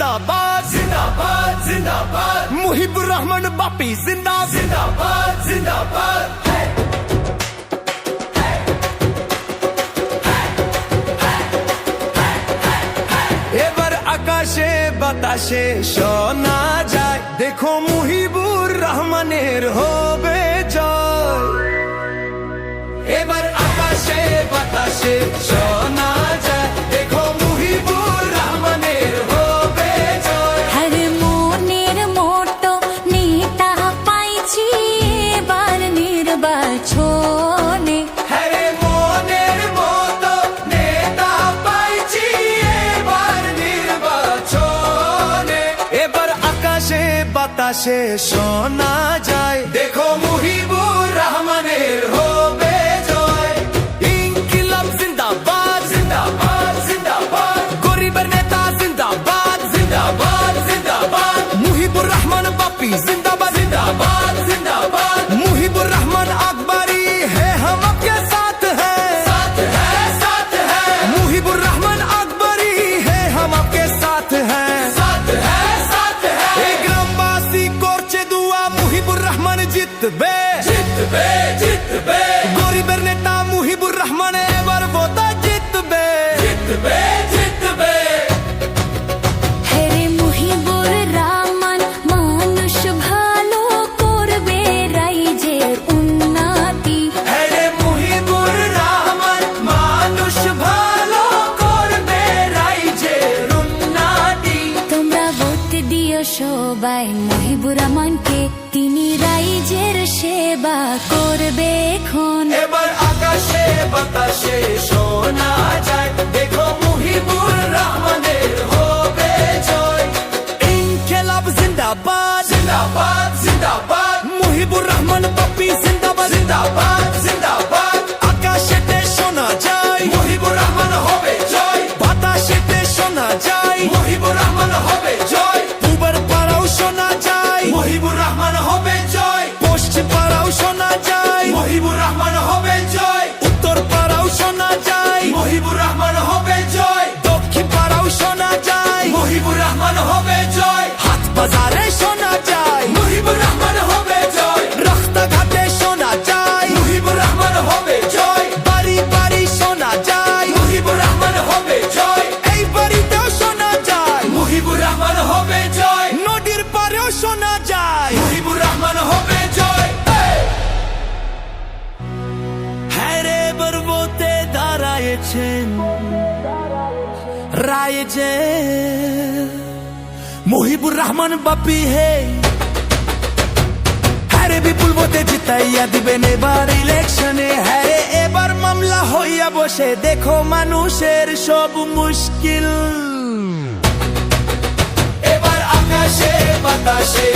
जिंदाबाद जिंदाबाद जिंदाबाद मुहिबुर रहमान बापी जिंदाबाद जिंदाबाद এবার আকাশে বাতাসে শোনা যায় দেখো মুহিবুর রহমানের হবে জয় এবার আকাশে বাতাসে শোনা যায় দেখো মুহিবুর রহমানের হবে জয় হরে মনের মতো নেতা পাইছি এবার নির্বাচনে হরে মনের মতো নেতা পাইছি এবার নির্বাচনে এবার আকাশে বাতাসে শোনা যায় দেখো মুহিবুর রহমানের হবে জয় ইনকিলাব জিন্দাবাদ জিন্দাবাদ জিন্দাবাদ গরিবের নেতা জিন্দাবাদ জিন্দাবাদ জিন্দাবাদ মুহিবুর রহমান বাপি जिंदाबाद जिंदाबाद जिंदाबाद मुहिबुर रहमान अकबरी है हम आपके साथ हैं साथ है मुहिबुर रहमान अकबरी है हम आपके साथ हैं साथ है ग्रामवासी করছে दुआ मुहिबुर रहमान জিতবে জিতবে জিতবে গরিবের নেতা মুহিবুর রহমান এবার ভোটে জিতবে জিতবে জিতবে হরে মুহিবুর রহমান মানুষ ভালো করবে রাইজের উন্নতি হরে মুহিবুর রহমান মানুষ ভালো করবে রাইজের উন্নতি তোমরা ভোট দিও সবাই মুহিবুর রহমানকে তিনি রাইজের সেবা করবে এখন এবার আকাশে বাতাসে শোনা যায় দেখো মুহিবুর রহমানের হবে জয় ইনকিলাব জিন্দাবাদ জিন্দাবাদ জিন্দাবাদ মুহিবুর রহমান বাপি জিন্দাবাদ জিন্দাবাদ জিন্দাবাদ আকাশেতে শোনা যায় মুহিবুর রহমান হবে জয় বাতাসেতে শোনা যায় মুহিবুর রহমান হবে জয় পূবের পাড়াও শোনা যায় মুহিবুর রহমান হবে জয় পশ্চিম পাড়াও শোনা যায় মুহিবুর রহমান হবে জয় উত্তর পাড়াও শোনা যায় মুহিবুর রহমান হবে জয় দক্ষিণ পাড়াও শোনা যায় মুহিবুর রহমান হবে জয় হাট বাজারে শোনা যায় মুহিবুর রহমান হবে জয় রাস্তাঘাটে শোনা যায় মুহিবুর রহমান হবে জয় বাড়ি বাড়ি শোনা যায় মুহিবুর রহমান হবে জয় এই বাড়িতেও শোনা যায় মুহিবুর রহমান হবে জয় নদীর পাড়েও শোনা যায় মুহিবুর রহমান হবে জয় হ্যাঁ রে বরবতে দাঁড়ায়েছেন রাইজে মুহিবুর রহমান বাপি হে হ্যারে বিপুল ভোটে জিতাইয়া দিবেন এবার ইলেকশনে হ্যারে এবার মামলা হইয়া বসে দেখো মানুষের সব মুশকিল এবার আকাশে বাতাসে